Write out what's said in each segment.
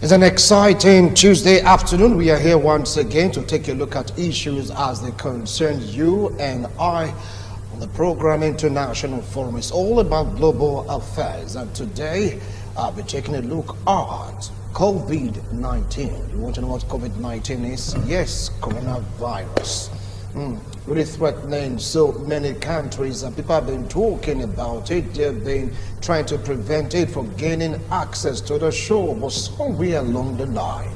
It's an exciting Tuesday afternoon. We are here once again to take a look at issues as they concern you and I on the program International Forum. It's all about global affairs, and today I'll be taking a look at COVID-19. You want to know what COVID-19 is? Yes, coronavirus. Really threatening so many countries, and people have been talking about it. They've been trying to prevent it from gaining access to the shore, but somewhere along the line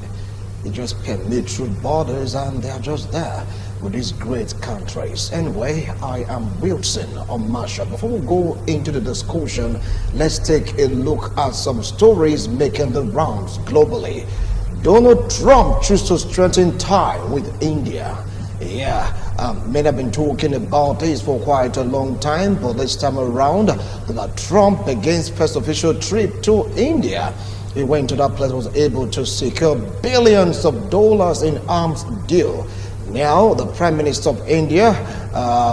they just permit through borders and they're just there with these great countries. Anyway, I am Wilson on Marshall. Before we go into the discussion, let's take a look at some stories making the rounds globally. Donald Trump chooses to strengthen tie with India. Many have been talking about this for quite a long time, but this time around, Trump begins first official trip to India. He went to that place, was able to secure billions of dollars in arms deal. Now, the Prime Minister of India,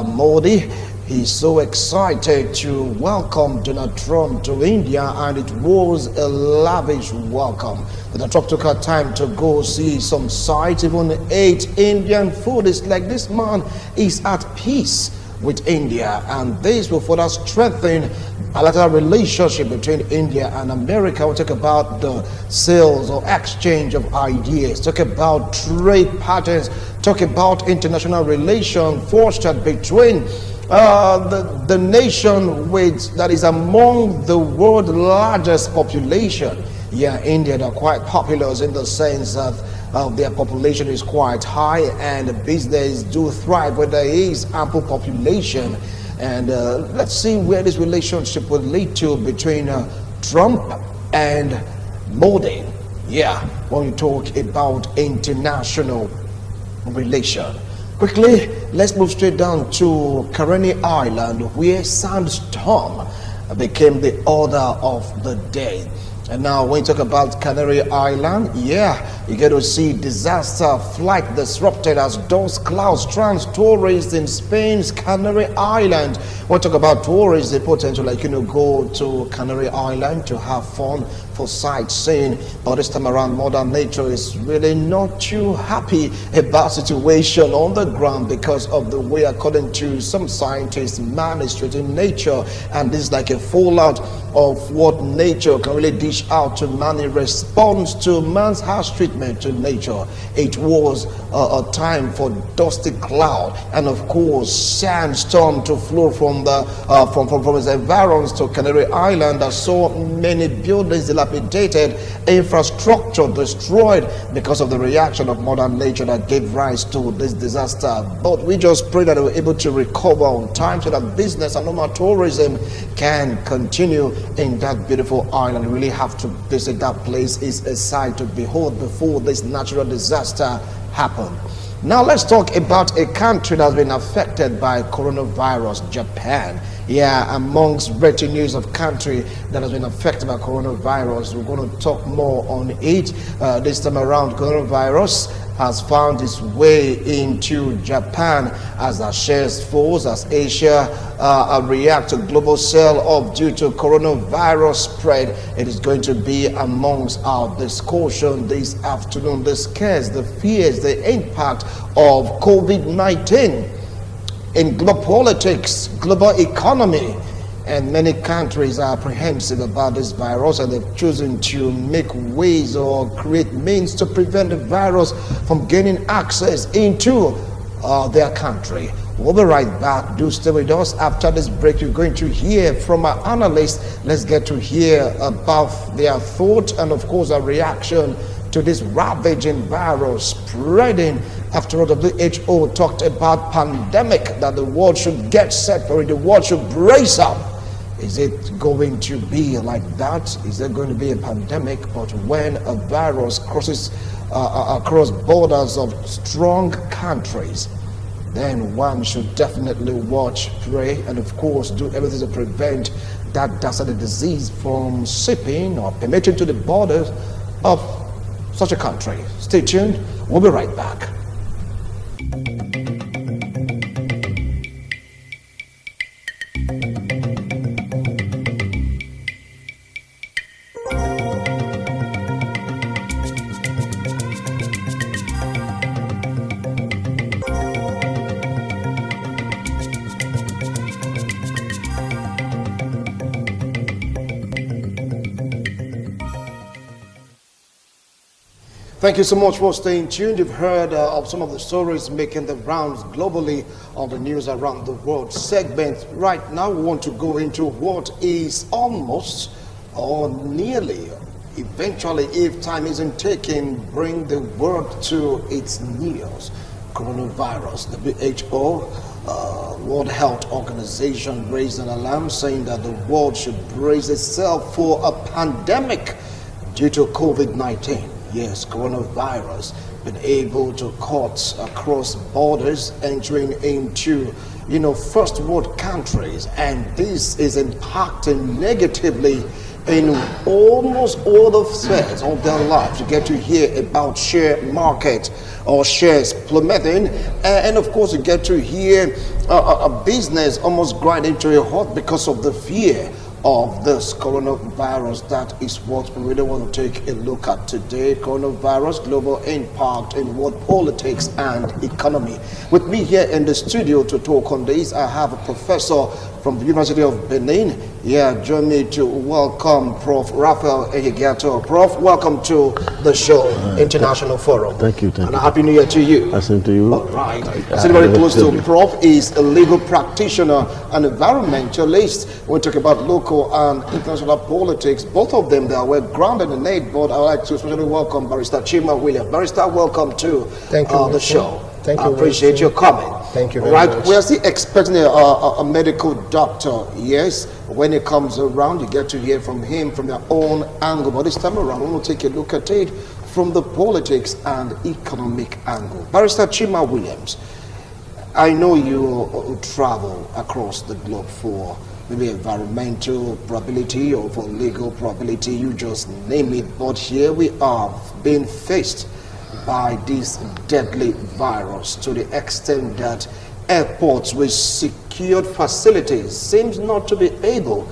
Modi, he's so excited to welcome Donald Trump to India, and it was a lavish welcome. Donald Trump took her time to go see some sites, even ate Indian food. It's like this man is at peace with India, and this will further strengthen a bilateral relationship between India and America. We'll talk about the sales or exchange of ideas, talk about trade patterns, talk about international relations fostered between the nation that is among the world's largest population. India, they're quite popular in the sense that their population is quite high, and business do thrive where there is ample population. And let's see where this relationship will lead to between Trump and Modi. When we talk about international relation. Quickly, let's move straight down to Canary Island, where sandstorm became the order of the day. And now when you talk about Canary Island, you get to see disaster flight disrupted as dust clouds trans tourists in Spain's Canary Island. When you talk about tourists, the potential go to Canary Island to have fun for sightseeing, but this time around Mother Nature is really not too happy about situation on the ground because of the way, according to some scientists, man is treating nature, and this is like a fallout of what nature can really dish out to man in response to man's harsh treatment to nature. It was a time for dusty cloud and of course sandstorm to flow from the from its environs to Canary Island that saw many buildings dilapidated, infrastructure destroyed because of the reaction of Mother Nature that gave rise to this disaster. But we just pray that they were able to recover on time so that business and normal tourism can continue in that beautiful island. You really have to visit that place. It's a sight to behold before this natural disaster happened. Now let's talk about a country that's been affected by coronavirus, Japan. Amongst breaking news of country that has been affected by coronavirus. We're going to talk more on it. This time around, coronavirus has found its way into Japan as our shares falls, as Asia react to global sell-off due to coronavirus spread. It is going to be amongst our discussion this afternoon. The scares, the fears, the impact of COVID-19 in global politics, global economy, and many countries are apprehensive about this virus, and they've chosen to make ways or create means to prevent the virus from gaining access into their country. We'll be right back. Do stay with us. After this break, you're going to hear from our analysts. Let's get to hear about their thought and of course our reaction to this ravaging virus spreading. After all, WHO talked about pandemic, that the world should get set for it, the world should brace up. Is it going to be like that? Is there going to be a pandemic? But when a virus crosses across borders of strong countries, then one should definitely watch, pray, and of course do everything to prevent that dastardly disease from seeping or permeating to the borders of such a country. Stay tuned. We'll be right back. Thank you so much for staying tuned. You've heard of some of the stories making the rounds globally on the news around the world segment. Right now, we want to go into what is almost or nearly, eventually, if time isn't taken, bring the world to its knees. Coronavirus. The WHO, World Health Organization, raised an alarm saying that the world should brace itself for a pandemic due to COVID-19. Yes, coronavirus been able to cut across borders, entering into, first world countries, and this is impacting negatively in almost all the spheres of their lives. You get to hear about share market or shares plummeting, and of course you get to hear a business almost grinding to a halt because of the fear of this coronavirus. That is what we really want to take a look at today. Coronavirus, global impact in world politics and economy. With me here in the studio to talk on this, I have a professor from the University of Benin. Join me to welcome Prof. Raphael Ehigato. Prof, welcome to the show, International Forum. Thank you. And a happy new year to you. Same to you. All right. Sitting very close to Prof is a legal practitioner and environmentalist. We talk about local and international politics. Both of them, they are well grounded in it, but I'd like to especially welcome Barrister Chima Williams. Barrister, welcome to the show. Thank you. I appreciate your coming. Thank you very much. We are still expecting a medical doctor. Yes, when it comes around, you get to hear from him from your own angle. But this time around, we will take a look at it from the politics and economic angle. Barrister Chima Williams, I know you travel across the globe for maybe environmental probability or for legal probability, you just name it. But here we are being faced by this deadly virus to the extent that airports with secured facilities seems not to be able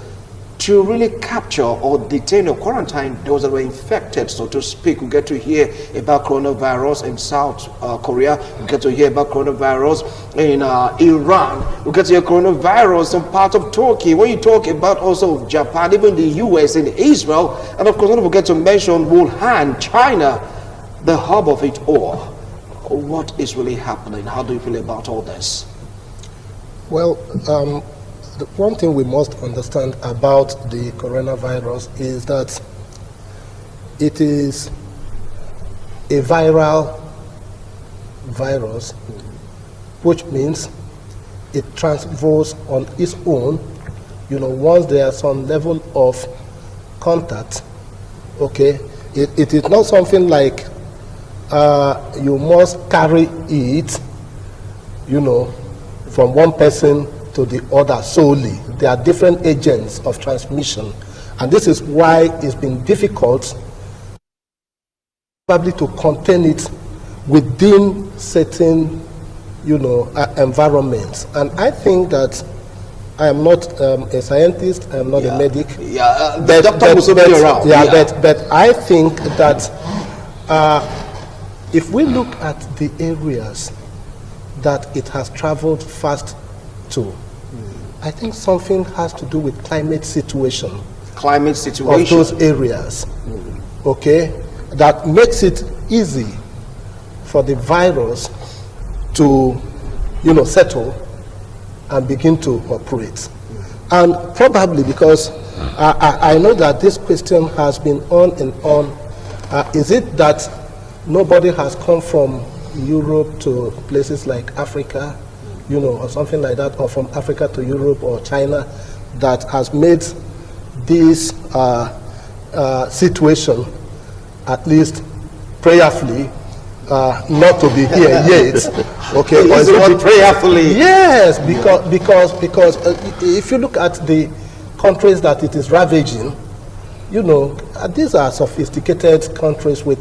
to really capture or detain or quarantine those that were infected, so to speak. We get to hear about coronavirus in South Korea. We get to hear about coronavirus in Iran. We get to hear coronavirus in part of Turkey. When you talk about also Japan, even the US and Israel, and of course don't forget to mention Wuhan, China, the hub of it all. What is really happening? How do you feel about all this? Well, the one thing we must understand about the coronavirus is that it is a viral virus, which means it transfers on its own, once there's some level of contact, okay? It is not something like you must carry it, from one person to the other solely. There are different agents of transmission, and this is why it's been difficult probably to contain it within certain, environments. And I think that I am not a scientist, I am not a medic. The doctor will be around. But I think that if we look at the areas that it has traveled fast to, I think something has to do with climate situation. Climate situation. Of those areas, okay, that makes it easy for the virus to, settle and begin to operate. And probably because I know that this question has been on and on. Is it that nobody has come from Europe to places like Africa, or something like that, or from Africa to Europe or China, that has made this situation, at least prayerfully, not to be here yet? Okay, is it prayerfully? Yes, because if you look at the countries that it is ravaging, these are sophisticated countries with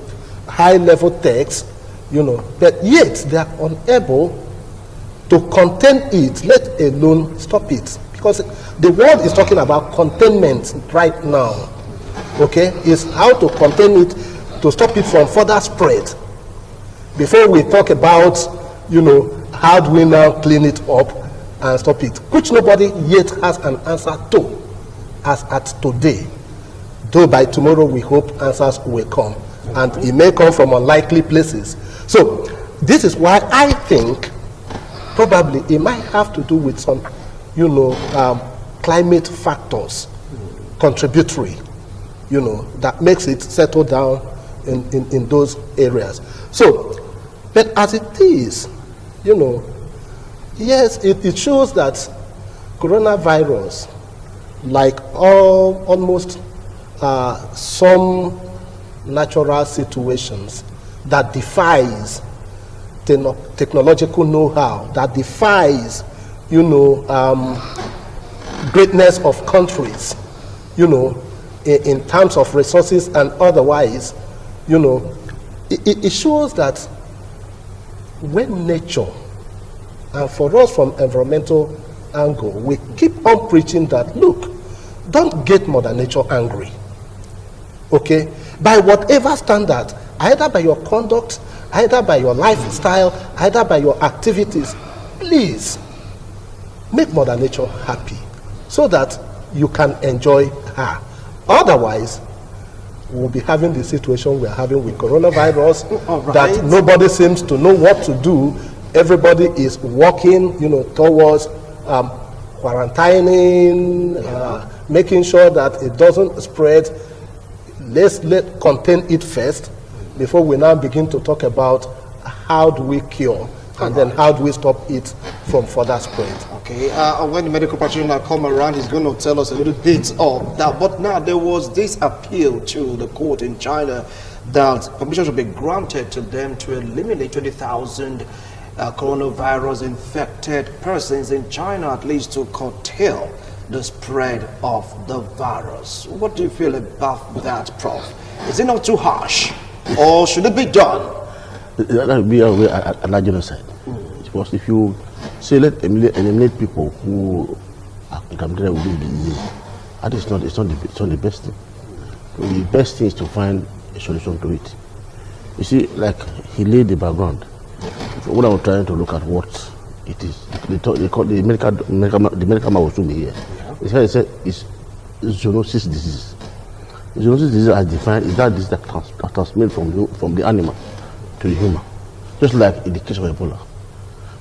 high-level techs, but yet they are unable to contain it, let alone stop it. Because the world is talking about containment right now, okay? Is how to contain it, to stop it from further spread. Before we talk about, how do we now clean it up and stop it, which nobody yet has an answer to, as at today. Though by tomorrow we hope answers will come. and it may come from unlikely places. So this is why I think probably it might have to do with some, climate factors contributory, that makes it settle down in those areas. So, but as it is, yes, it shows that coronavirus, like almost some natural situations that defies technological know-how, that defies, greatness of countries, in terms of resources and otherwise, it shows that when nature, and for us from environmental angle, we keep on preaching that, look, don't get Mother Nature angry, okay? By whatever standard, either by your conduct, either by your lifestyle, either by your activities, please make Mother Nature happy so that you can enjoy her. Otherwise, we'll be having the situation we're having with coronavirus, right, that nobody seems to know what to do. Everybody is walking, towards quarantining, making sure that it doesn't spread. Let's contain it first before we now begin to talk about how do we cure and then how do we stop it from further spread. Okay, when the medical practitioner come around, he's going to tell us a little bit of that. But now there was this appeal to the court in China that permission should be granted to them to eliminate 20,000 coronavirus infected persons in China, at least to curtail the spread of the virus. What do you feel about that, Prof? Is it not too harsh, or should it be done? That would be a large genocide. Because if you say let eliminate people who are contaminated with the disease, that is not, it's not the best thing. The best thing is to find a solution to it. You see, like he laid the background. When I was trying to look at what it is, they call the medical man was to be here. He said it's zoonosis disease. Zoonosis disease, as defined, is that disease that transmits from the animal to the human, just like in the case of Ebola.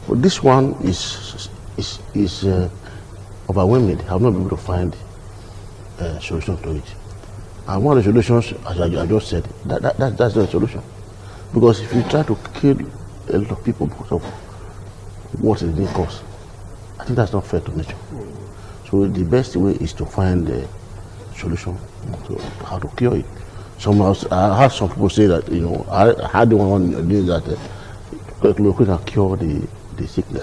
But this one is overwhelming. I have not been able to find a solution to it. And one of the solutions, as I just said, that's not a solution. Because if you try to kill a lot of people because of what is being caused, I think that's not fair to nature. So the best way is to find a solution to how to cure it. I heard some people say that, I had one do that chloroquine can cure the sickness.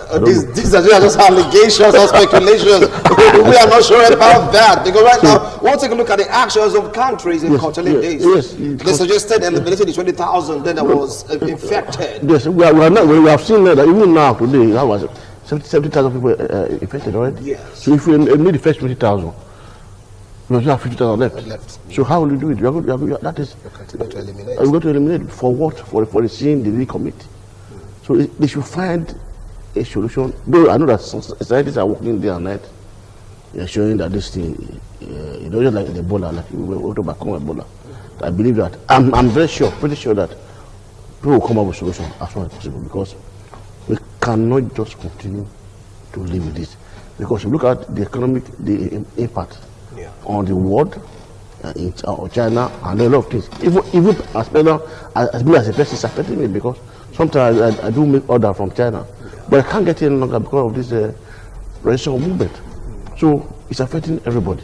These are just allegations or speculations. We are not sure about that, because right now, we'll take a look at the actions of countries in curtailing this. Yes, they suggested eliminating the 20,000 then that was infected. Yes, we have seen that even now today, that was 70,000 people infected already. Yes. So if we eliminate the first 20,000, we still have 50,000 left. So how will you do it? That is, continue to eliminate. We're going to eliminate for what? For the sin they didn't commit. So they should find a solution. Though I know that scientists are working day and night, they're showing that this thing, just like the Ebola, like we were to overcome Ebola. I believe that. I'm pretty sure that people will come up with a solution as soon as possible, because we cannot just continue to live with this. Because if you look at the the impact on the world, in China, and a lot of things. Even as me as a person, it's affecting me, because sometimes I do make order from China, but I can't get it any longer because of this resistance movement. So it's affecting everybody.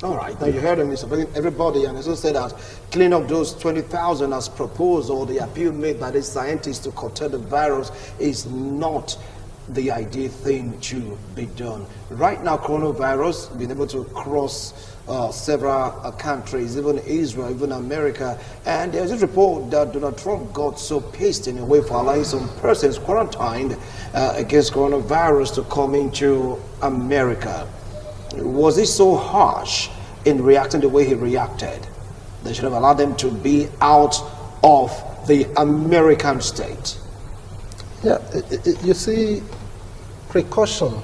All right, now you heard him, it's affecting everybody, and as I said that clean up those 20,000 as proposed, or the appeal made by the scientists to curtail the virus, is not the ideal thing to be done. Right now, coronavirus been able to cross several countries, even Israel, even America, and there's a report that Donald Trump got so pissed in a way for allowing some persons quarantined against coronavirus to come into America. Was he so harsh in reacting the way he reacted? They should have allowed them to be out of the American state. Yeah, you see, precautionary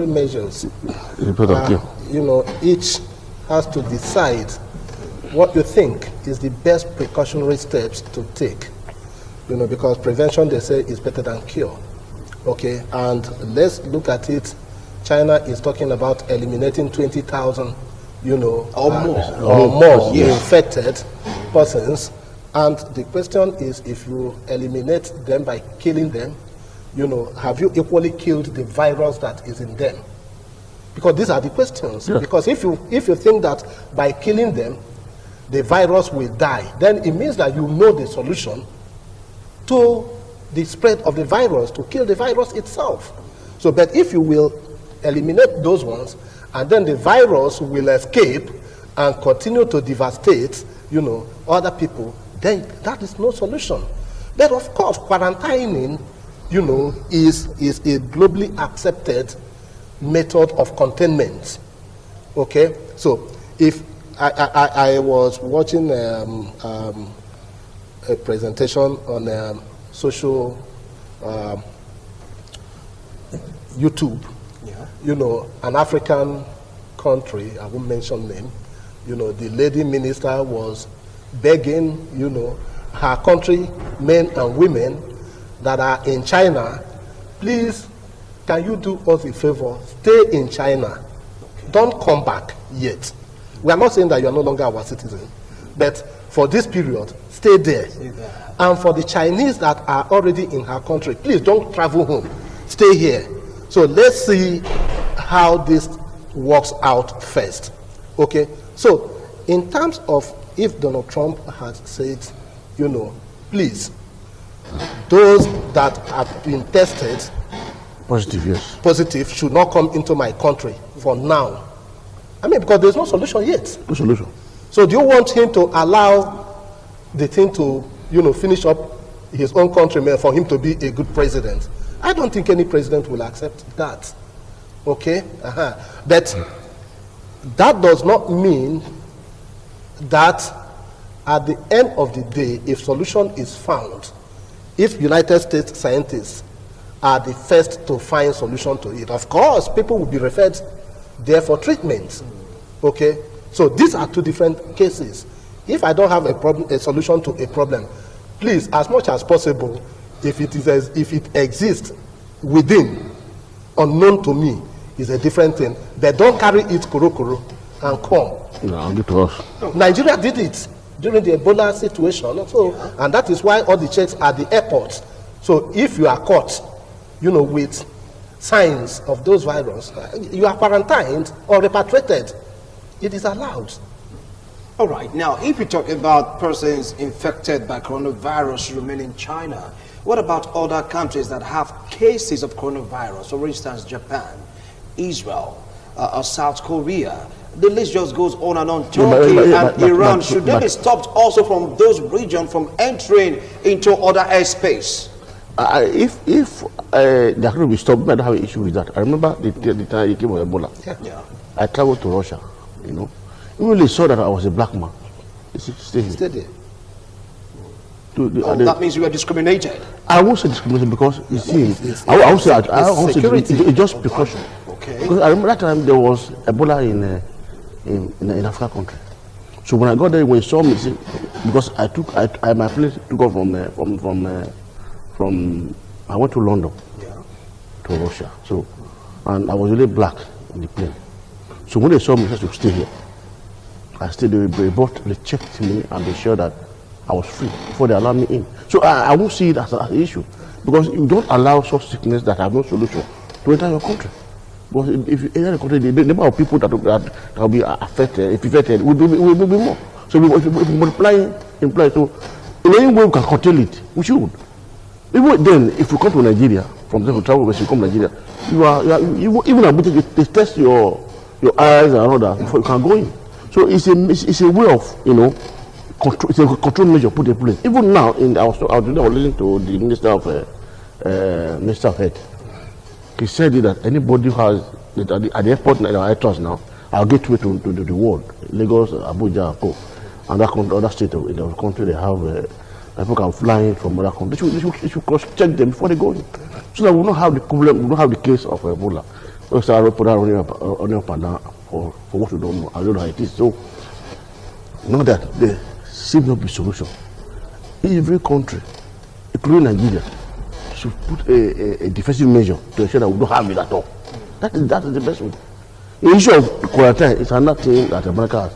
measures, each has to decide what you think is the best precautionary steps to take, because prevention, they say, is better than cure. Okay, and let's look at it. China is talking about eliminating 20,000, or more infected persons. And the question is, if you eliminate them by killing them, have you equally killed the virus that is in them? Because these are the questions. Yeah. Because if you think that by killing them, the virus will die, then it means that you know the solution to the spread of the virus, to kill the virus itself. So, but if you will eliminate those ones, and then the virus will escape and continue to devastate, other people, then that is no solution. But of course, quarantining, is a globally accepted method of containment. Okay, so if I was watching a presentation on social YouTube, an African country, I won't mention name, the lady minister was begging, her country, men and women that are in China, please, can you do us a favor? Stay in China. Don't come back yet. We are not saying that you are no longer our citizen, but for this period, stay there. And for the Chinese that are already in her country, please don't travel home. Stay here. So let's see how this works out first. Okay? So, in terms of if Donald Trump has said, please, those that have been tested positive should not come into my country for now. I mean, because there's no solution yet. No solution. So do you want him to allow the thing to, finish up his own countrymen for him to be a good president? I don't think any president will accept that. Okay? But that does not mean that at the end of the day, if solution is found, if United States scientists are the first to find solution to it, of course, people will be referred there for treatment. Okay? So these are two different cases. If I don't have a solution to a problem, please, as much as possible, if it exists within, unknown to me, is a different thing. But don't carry it kuro and come. No, give to us. Nigeria did it during the Ebola situation. So, and that is why all the checks are the airports. So if you are caught, with signs of those virus, you are quarantined or repatriated. It is allowed. All right. Now, if you talk about persons infected by coronavirus remain in China, what about other countries that have cases of coronavirus? For instance, Japan, Israel, South Korea. The list just goes on and on. Turkey and Iran. Should they be stopped also from those regions from entering into other airspace? If they are going to be stopped, I don't have an issue with that. I remember the time it came with Ebola. Yeah. I traveled to Russia, Even they saw that I was a black man. They said, stay here. Stay there. That means you were discriminated. I won't say discrimination because you see, I won't say it's just precaution. Okay. Because I remember that time there was Ebola in Africa country. So when I got there, when he saw me, see, because my plane took off from I went to London to Russia. So, and I was really black in the plane. So when they saw me, they said to stay here. I stayed there. They checked me and they sure that I was free before they allowed me in. So I won't see it as an issue because you don't allow such sickness that have no solution to enter your country. Because if you enter the country, the number of people that will be affected, if infected, will be more. So if we multiply, so in any way we can control it, we should. Even then, if you come to Nigeria, from there to travel, when you come to Nigeria, you even admitted they test your eyes and all that before you can go in. So it's a way of control. It's a control measure put in place. Even now, I was listening to the Minister of Health. He said that anybody who has at the airport, I trust now, I'll get to the world. Lagos, Abuja, and other states in the country, they have people can fly in from other countries. They should cross-check them before they go in, so that we don't have the problem. We don't have the case of Ebola. We start put that on up and down for what we don't know. I don't know how it is. So Now that there seems not be solution. Every country, including Nigeria, should put a defensive measure to ensure that we don't have it at all. That is the best way. The issue of quarantine is another thing that America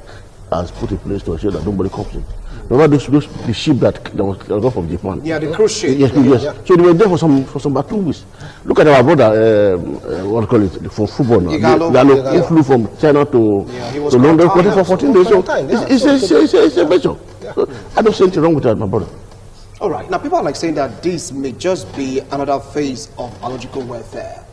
has put in place to ensure that nobody comes in. Remember the ship that was gone from Japan? Yeah, the cruise ship. Yes. Yeah. So they were there for about 2 weeks. Look at our brother, what do you call it, for football now. He flew from China to London for 14 days. So it's a measure. So I don't see anything wrong with that, my brother. All right. Now, people are like saying that this may just be another phase of biological warfare.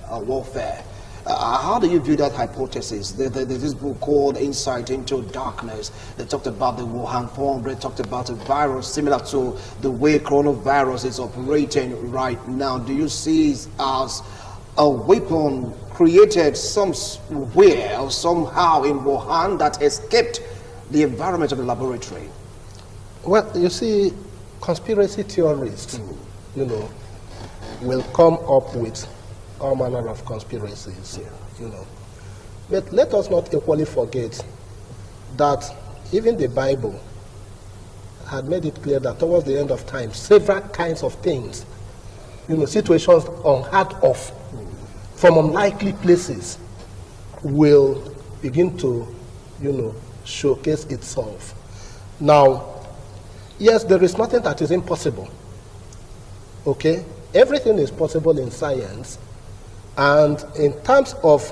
How do you view that hypothesis? There's this book called Insight into Darkness. They talked about the Wuhan 400, talked about a virus similar to the way coronavirus is operating right now. Do you see it as a weapon created somewhere or somehow in Wuhan that escaped the environment of the laboratory? Well, you see, conspiracy theorists, will come up with all manner of conspiracies, But let us not equally forget that even the Bible had made it clear that towards the end of time, several kinds of things, situations unheard of from unlikely places will begin to, showcase itself. Now, yes, there is nothing that is impossible, okay? Everything is possible in science. And in terms of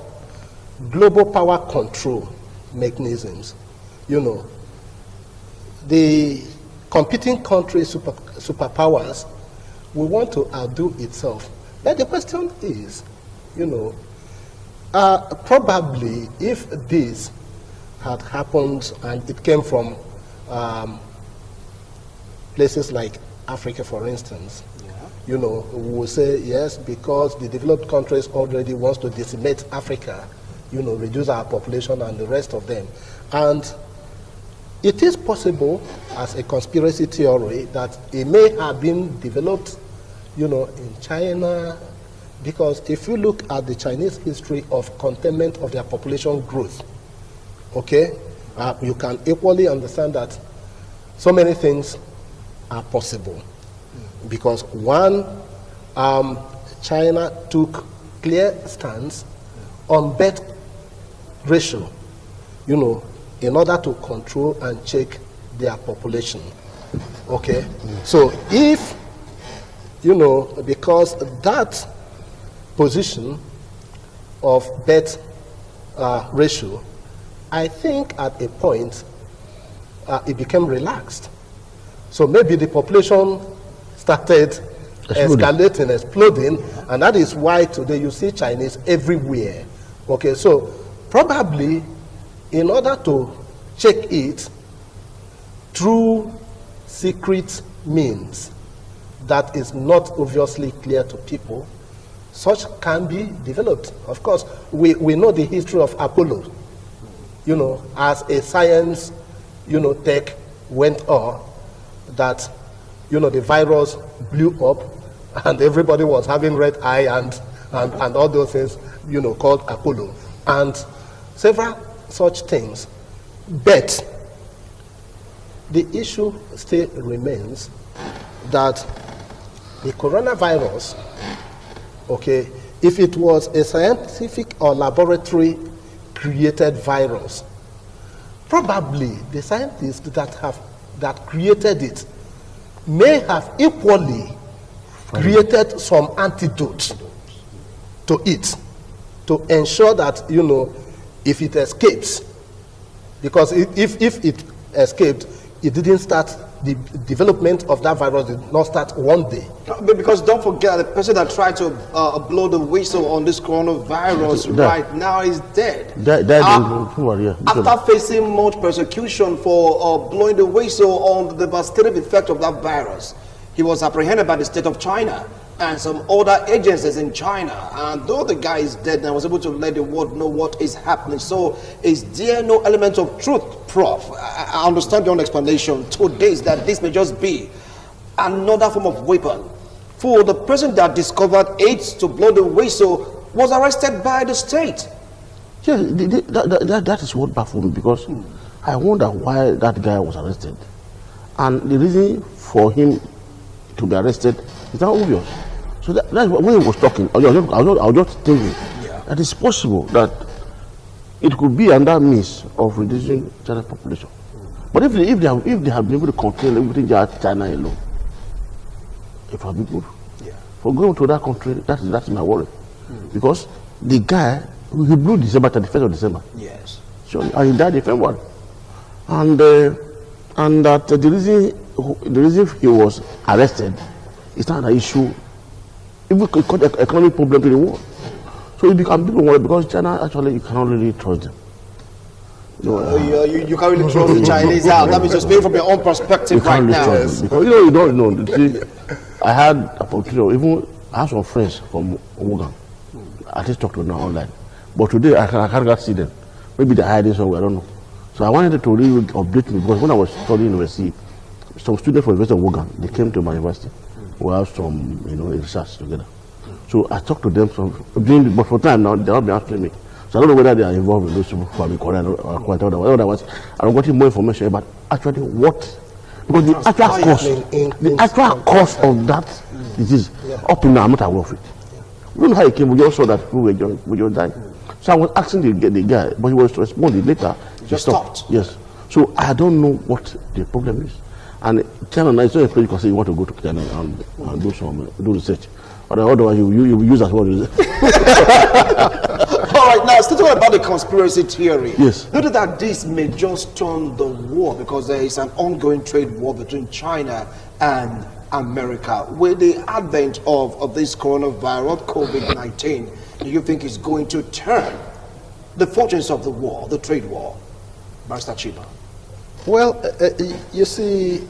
global power control mechanisms, the competing countries, superpowers, will want to outdo itself. But the question is, probably if this had happened and it came from places like Africa, for instance, we will say, yes, because the developed countries already wants to decimate Africa, reduce our population and the rest of them. And it is possible, as a conspiracy theory, that it may have been developed, in China, because if you look at the Chinese history of containment of their population growth, okay, you can equally understand that so many things are possible. Because one, China took clear stance on birth ratio, in order to control and check their population. Okay? So if, because that position of birth ratio, I think at a point it became relaxed. So maybe the population started escalating, exploding, and that is why today you see Chinese everywhere. Okay, so probably in order to check it through secret means that is not obviously clear to people, such can be developed. Of course, we know the history of Apollo, as a science, tech went on, that the virus blew up and everybody was having red eye and all those things, called Apollo, and several such things. But the issue still remains that the coronavirus, okay, if it was a scientific or laboratory created virus, probably the scientists that created it may have equally created some antidote to it, to ensure that, if it escapes, because if it escaped, it didn't start, the development of that virus did not start one day. Because don't forget, the person that tried to blow the whistle on this coronavirus right now is dead. After facing much persecution for blowing the whistle on the devastating effect of that virus, he was apprehended by the state of China and some other agencies in China. And though the guy is dead, I was able to let the world know what is happening. So is there no element of truth, Prof? I understand your own explanation today is that this may just be another form of weapon. For the person that discovered AIDS to blow the whistle was arrested by the state. Yeah, that is what baffled me, because I wonder why that guy was arrested. And the reason for him to be arrested is not obvious. So that's when he was talking, I was just thinking that it's possible that it could be another means of reducing China's population. But if they have been able to control everything just China alone, it would be good. For going to that country, that's my worry. Because the guy, he blew December 31st of December. Yes. So, and he died in February. And that the reason he was arrested is not an issue. It could cause economic problem to the world. So it become people worried because China actually you cannot really trust them. You can't really throw the Chinese out. That means just being from your own perspective right now. Because you don't know. See, I had a opportunity, even I have some friends from Oregon. I just talk to them online. But today I can't see them. Maybe they're hiding somewhere, I don't know. So I wanted to really update me because when I was studying university, some students from University of Oregon, they came to my university. We have some, research together. So I talked to them but for time now, they'll be asking me. So I don't know whether they are involved in those people who have been correct or quite otherwise. I'm getting more information about actually what, because the actual cause of that disease, up to now, I'm not aware of it. We don't know how it came, we just saw that we just died. So I was asking the guy, but he was responding later. He stopped. Yes. So I don't know what the problem is. And China is not a place because you want to go to China and do research. Otherwise, you use as well. All right, now still talking about the conspiracy theory. Yes. Notice that this may just turn the war because there is an ongoing trade war between China and America. With the advent of this coronavirus, COVID-19, do you think it's going to turn the fortunes of the war, the trade war? Barrister Chiba. Well, you see,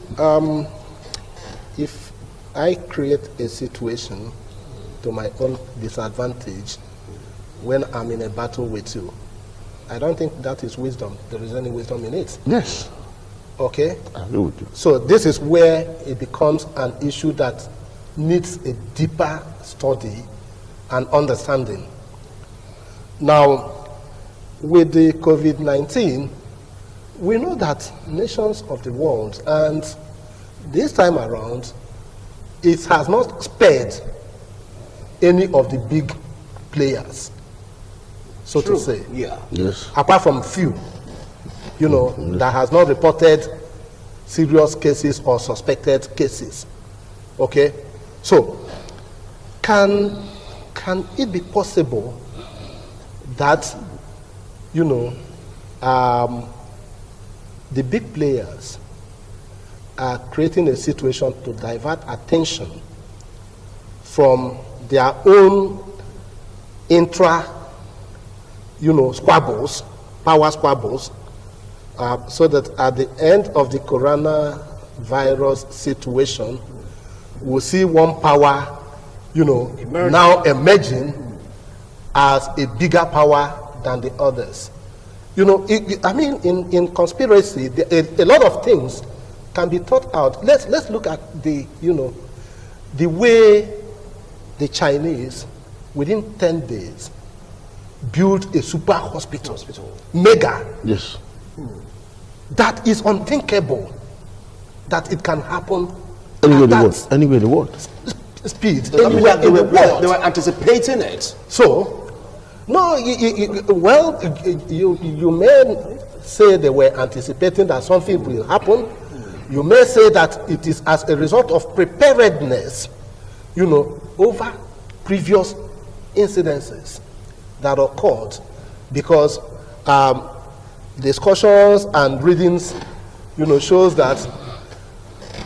if I create a situation to my own disadvantage when I'm in a battle with you, I don't think that is wisdom. There is any wisdom in it. Yes. Okay? I agree with you. So this is where it becomes an issue that needs a deeper study and understanding. Now, with the COVID-19, we know that nations of the world, and this time around, it has not spared any of the big players, so to say. Yeah. Yes. Apart from few, that has not reported serious cases or suspected cases. Okay? So, can it be possible that, the big players are creating a situation to divert attention from their own squabbles, power squabbles, so that at the end of the coronavirus situation, we'll see one power, now emerging as a bigger power than the others. In conspiracy, a lot of things can be thought out. Let's look at the way the Chinese, within 10 days, built a super hospital. Mega. Yes. That is unthinkable that it can happen anywhere in the world. Speed. They were anticipating it. So, no, you may say they were anticipating that something will happen. You may say that it is as a result of preparedness, over previous incidences that occurred, because discussions and readings, shows that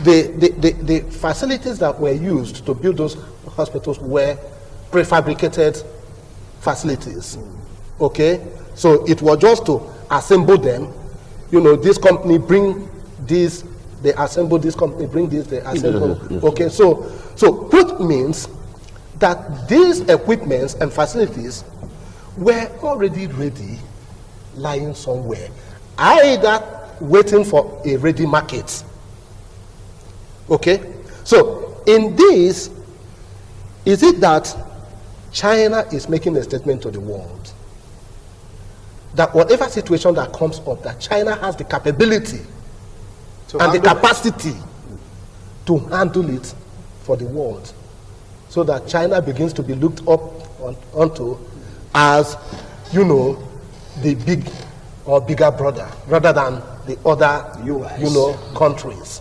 the facilities that were used to build those hospitals were prefabricated facilities. Okay, so it was just to assemble them. This company bring this, they assemble, this company bring this, they assemble. Yes. Okay, so which means that these equipments and facilities were already ready, lying somewhere, either waiting for a ready market. Okay, so in this, is it that China is making a statement to the world that whatever situation that comes up, that China has the capability and the capacity to handle it for the world, so that China begins to be looked up onto as, you know, the big or bigger brother rather than the other US, you know, countries.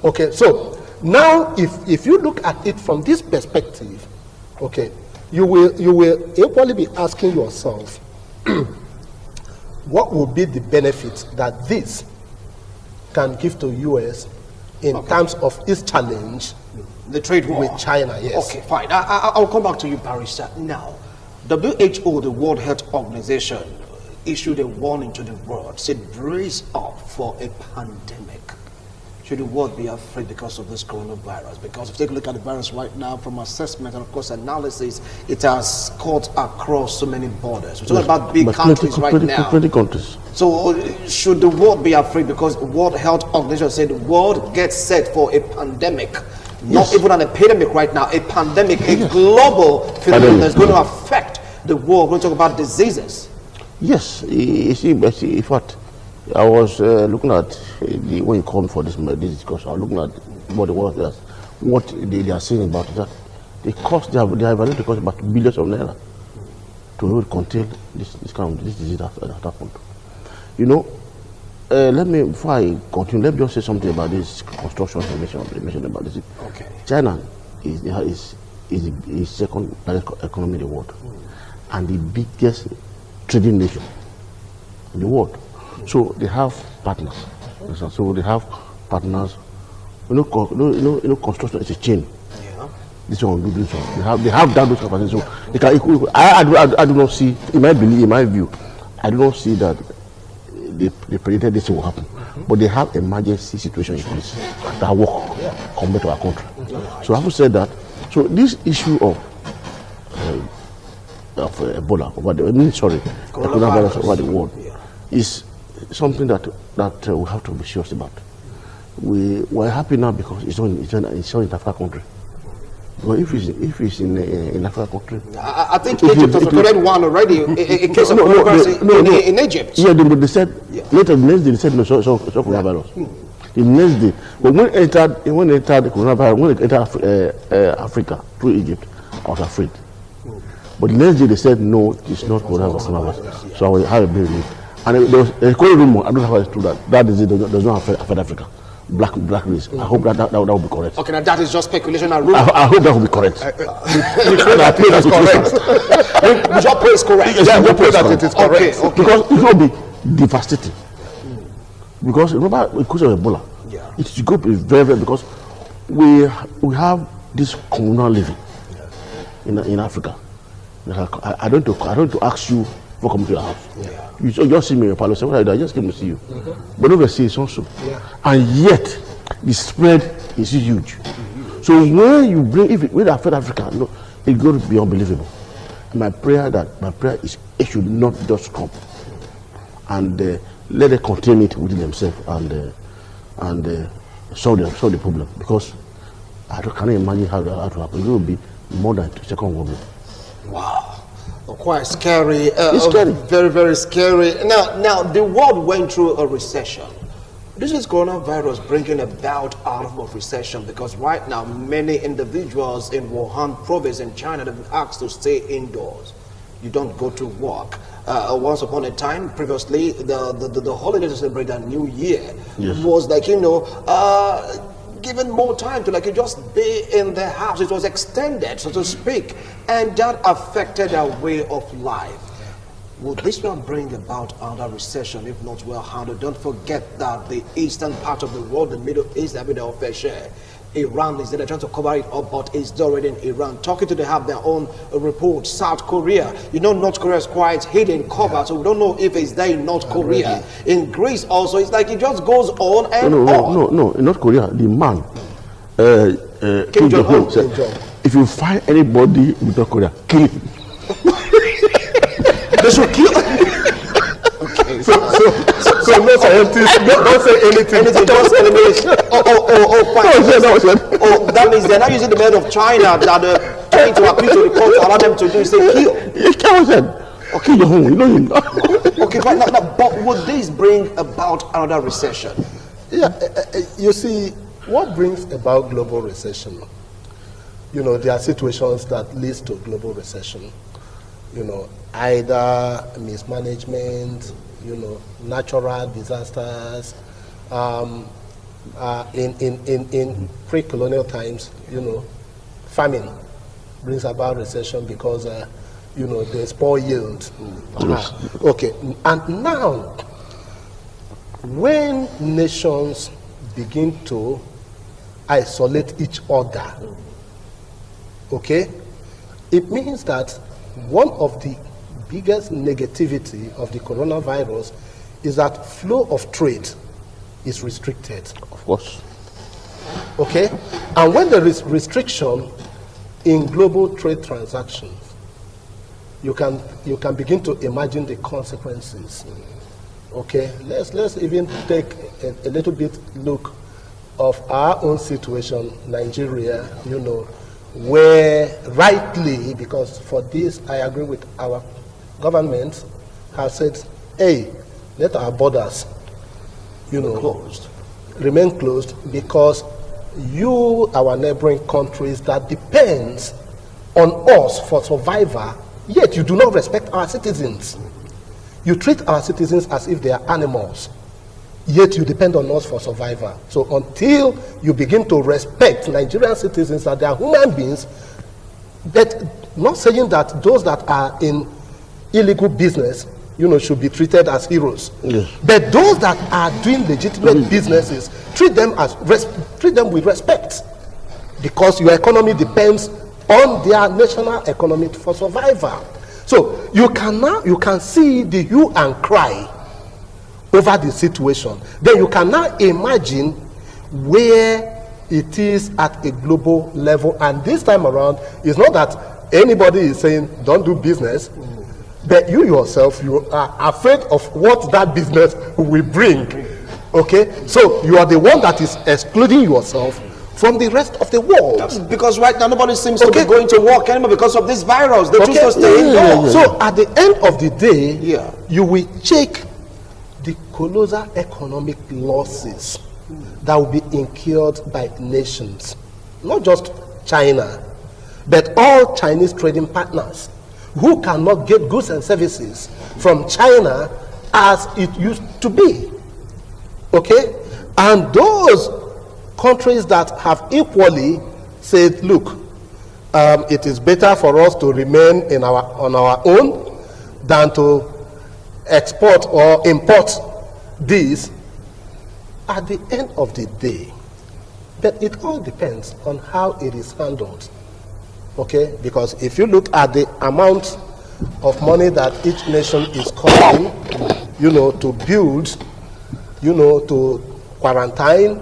Okay, so now if you look at it from this perspective, okay, you will equally be asking yourself what will be the benefit that this can give to US in terms of its challenge, the trade war with China. Yes. Okay, fine. I'll come back to you, Barrister. Now, WHO, the World Health Organization, issued a warning to the world, said brace up for a pandemic. Should the world be afraid because of this coronavirus? Because if you take a look at the virus right now, from assessment and of course analysis, it has cut across so many borders. We're talking about big countries right now. 20 countries. So should the world be afraid because the World Health Organization said the world gets set for a pandemic? Not even an epidemic right now, a pandemic, a global phenomenon that's going to affect the world. We're going to talk about diseases. Yes, you see, in fact, I was looking at when you called for this discussion. I was looking at what the world does, what they are saying about that. They are evaluating the cost about billions of naira to contain this disease that happened. You know, before I continue, let me just say something about this construction you mentioned about this. Okay. China is the second largest economy in the world and the biggest trading nation in the world. So they have partners. So they have partners. You know, construction is a chain. Yeah. This one do this one. They have done those capacities. So they can. I do not see. In my view, I do not see that they predicted this will happen. But they have emergency situation in place that work compared to our country. So having said that, so this issue of Ebola, coronavirus over the world, is something that we have to be serious about. We're happy now because it's not in African country. But if it's in African country, I think Egypt has recorded one already. A case of coronavirus in Egypt. Yeah, they said later the next day they said no, so coronavirus. The next day, but when it entered the coronavirus, when it entered Africa through Egypt, I was afraid. But the next day they said no, it's not coronavirus. So I have a big relief. And there was a cold rumor. I don't know how it's true that disease does not affect Africa. Black race. I hope that will be correct. Okay, now that is just speculation and rumor. I hope that will be correct. I pray that's correct. Which your is correct. Yeah, we pray that it is correct. Okay. Because it will be devastating. Because remember, because of Ebola, it's going to be very, very, because we have this communal living in Africa. I don't want to ask you for coming to your house. You just see me in your palace. I just came to see you. But overseas also. And yet, the spread is huge. So when you bring, if it will affect Africa, no, it's going to be unbelievable. My prayer is it should not just come, and let them contain it within themselves and solve the problem. Because I cannot imagine how that will happen. It will be more than the second world war. Wow. Quite scary. It's scary. Very, very scary. Now, the world went through a recession. This is coronavirus bringing about out of recession, because right now many individuals in Wuhan province in China have been asked to stay indoors. You don't go to work. Once upon a time, previously, the holiday to celebrate the New Year was like, given more time to you just be in the house. It was extended, so to speak, and that affected our way of life. Will this one bring about another recession if not well handled? Don't forget that the eastern part of the world, the Middle East, have their fair share. Iran is there, they're trying to cover it up, but it's already in Iran. Turkey, they have their own report. South Korea, North Korea is quite hidden cover, so we don't know if it's there in North Korea. In Greece also, it's like it just goes on and on. No. In North Korea, the man, Kim Jong-un, said, if you find anybody in North Korea, kill him. They should kill. Okay. So no scientists, don't say anything. Just eliminate. Fine. That means they're not using the method of China that trying to appeal to the court to allow them to do. Say kill. Yes, I said, okay, you know him. Okay, fine. Now, but would this bring about another recession? Yeah, you see, what brings about global recession? You know, there are situations that leads to global recession. You know, either mismanagement, you know, natural disasters. In pre-colonial times, you know, famine brings about recession because, you know, there's poor yield. Okay, and now, when nations begin to isolate each other, okay, it means that one of the biggest negativity of the coronavirus is that flow of trade is restricted. Of course. Okay? And when there is restriction in global trade transactions, you can begin to imagine the consequences. Okay? Let's even take a little bit look of our own situation, Nigeria, you know, where rightly, because for this I agree with our government, have said, hey, let our borders, you know, remain closed, because you, our neighboring countries that depends on us for survival, yet you do not respect our citizens. You treat our citizens as if they are animals, yet you depend on us for survival. So until you begin to respect Nigerian citizens that they are human beings, but not saying that those that are in illegal business, you know, should be treated as heroes. Yes. But those that are doing legitimate businesses, treat them with respect, because your economy depends on their national economy for survival. So you can see the hue and cry over the situation. Then you can now imagine where it is at a global level. And this time around, it's not that anybody is saying don't do business, but you yourself, you are afraid of what that business will bring. Okay? So you are the one that is excluding yourself from the rest of the world. Because right now nobody seems to be going to work anymore because of this virus. They choose to stay indoors. So at the end of the day, you will check the colossal economic losses that will be incurred by nations, not just China, but all Chinese trading partners who cannot get goods and services from China as it used to be. Okay? And those countries that have equally said, look, it is better for us to remain on our own than to export or import these, at the end of the day. But it all depends on how it is handled. Okay? Because if you look at the amount of money that each nation is calling, you know, to build, you know, to quarantine,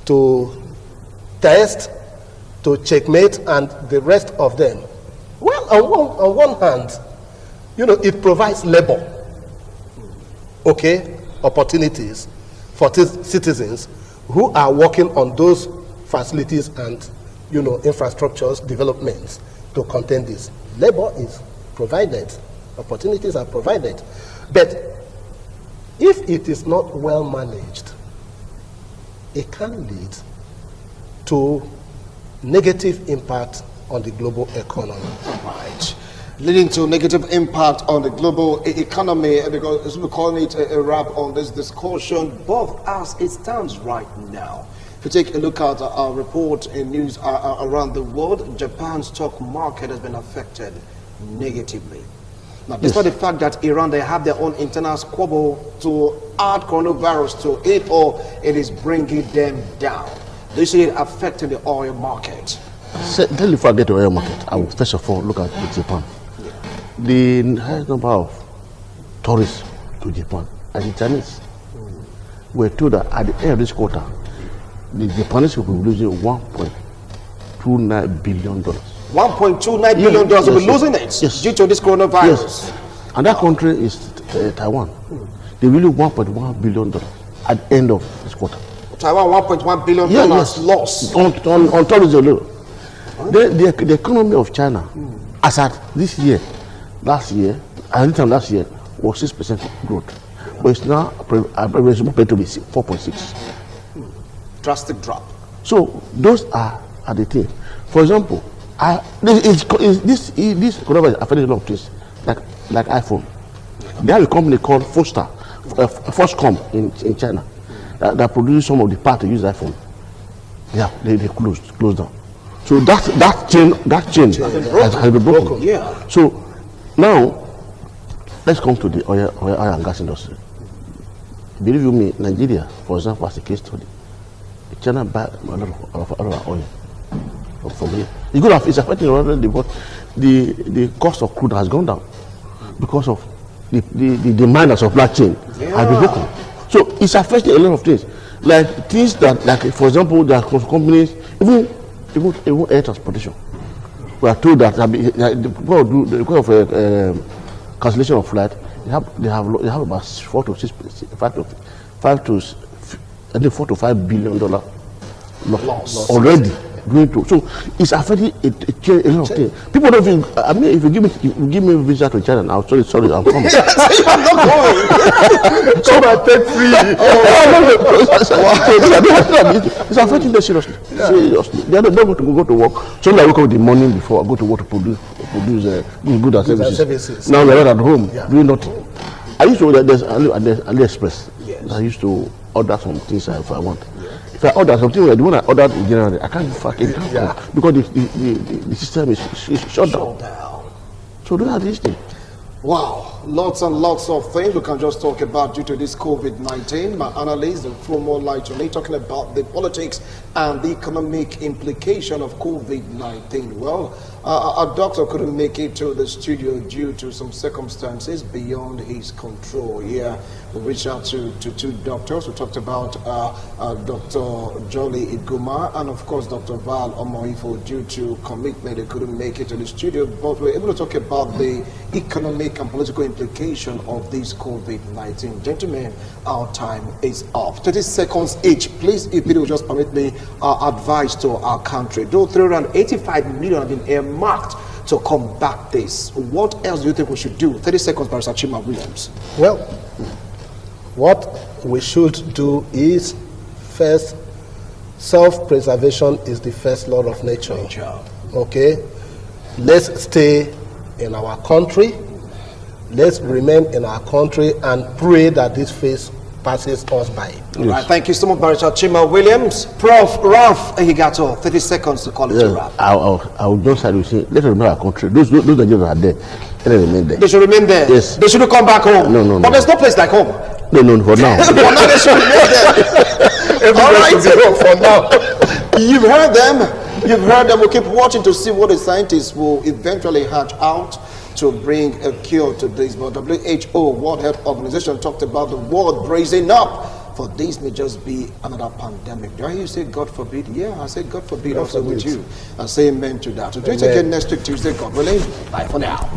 to test, to checkmate, and the rest of them. Well, on one hand, you know, it provides labor, okay, opportunities for citizens who are working on those facilities and, you know, infrastructures developments to contain this. Labor is provided, opportunities are provided. But if it is not well managed, it can lead to negative impact on the global economy. Right. Leading to negative impact on the global economy, because we're calling it a wrap on this discussion. But as it stands right now, if you take a look at our report in news around the world, Japan's stock market has been affected negatively. Now, despite the fact that Iran, they have their own internal squabble to add coronavirus to it, or it is bringing them down. Do you see it affecting the oil market? Then before I get to the oil market, I will first of all look at Japan. The highest number of tourists to Japan are the Chinese. We're told that at the end of this quarter, the Japanese will be losing $1.29 billion. $1.29 billion will be losing it due to this coronavirus. Yes. And that country is Taiwan. They will lose $1.1 billion at the end of this quarter. Taiwan, $1.1 billion loss. On tourism level. The economy of China, as at this year, last year, and this time last year, was 6% growth, but it's now prepared to be 4.6. Drastic drop. So those are the things. For example, this coronavirus affected a lot of things, like iPhone. They have a company called Foxconn in China that produces some of the parts to use iPhone. Yeah, they closed down. So that chain has been broken. Yeah. So now let's come to the oil and gas industry. Believe you me, Nigeria, for example, as a case study, China buy a lot of oil from here. It's affecting already because the cost of crude has gone down because of the demand and supply chain has been broken. So it's affecting a lot of things, like things that, like for example, there are companies, even air transportation. We are told that because of cancellation of flight, they have about $4 to $5 billion loss already going to. So it's affecting a lot of things. People don't think. I mean, if you give me a visa to China now, sorry, I'm coming. I'm not going. Come and take free. It's affecting them seriously. They are not going to go to work. So I wake up in the morning before I go to work to produce goods and services. Now they're at home doing nothing. I used to there's AliExpress. Yes. I used to order some things if I want. If I order something, the one I ordered in January, I can't fucking because the system is shut down. So those are these things. Wow, lots and lots of things we can just talk about due to this COVID-19. My analysts will throw more light on it, talking about the politics and the economic implication of COVID-19. Well, our doctor couldn't make it to the studio due to some circumstances beyond his control. Yeah, we reached out to two doctors. We talked about Dr. Jolly Iguma and, of course, Dr. Val Omoifo. Due to commitment, they couldn't make it to the studio, but we were able to talk about the economic and political implication of this COVID-19. Gentlemen, our time is up. 30 seconds each. Please, if you will just permit me, advice to our country. Though 385 million have been earmarked to combat this, what else do you think we should do? 30 seconds, Barrister Chima Williams. Well, what we should do is, first, self-preservation is the first law of nature. Okay? Let's stay in our country. Let's remain in our country and pray that this phase passes us by. All right, thank you so much, Barrister Chima Williams. Prof. Ralph Ehigato, 30 seconds to call it a wrap. I will just say, let's remember our country. Those Nigerians are there. Let them remain there. They should remain there. Yes. They shouldn't come back home. No. But there's no place like home. No, for now. For now, they should remain there. All right. For now. You've heard them. We'll keep watching to see what the scientists will eventually hatch out to bring a cure to this. But WHO, World Health Organization, talked about the world bracing up for this may just be another pandemic. Do I hear you say God forbid? Yeah, I say God forbid also with you. I say amen to that. So do it again next week, Tuesday, God willing. Bye for now.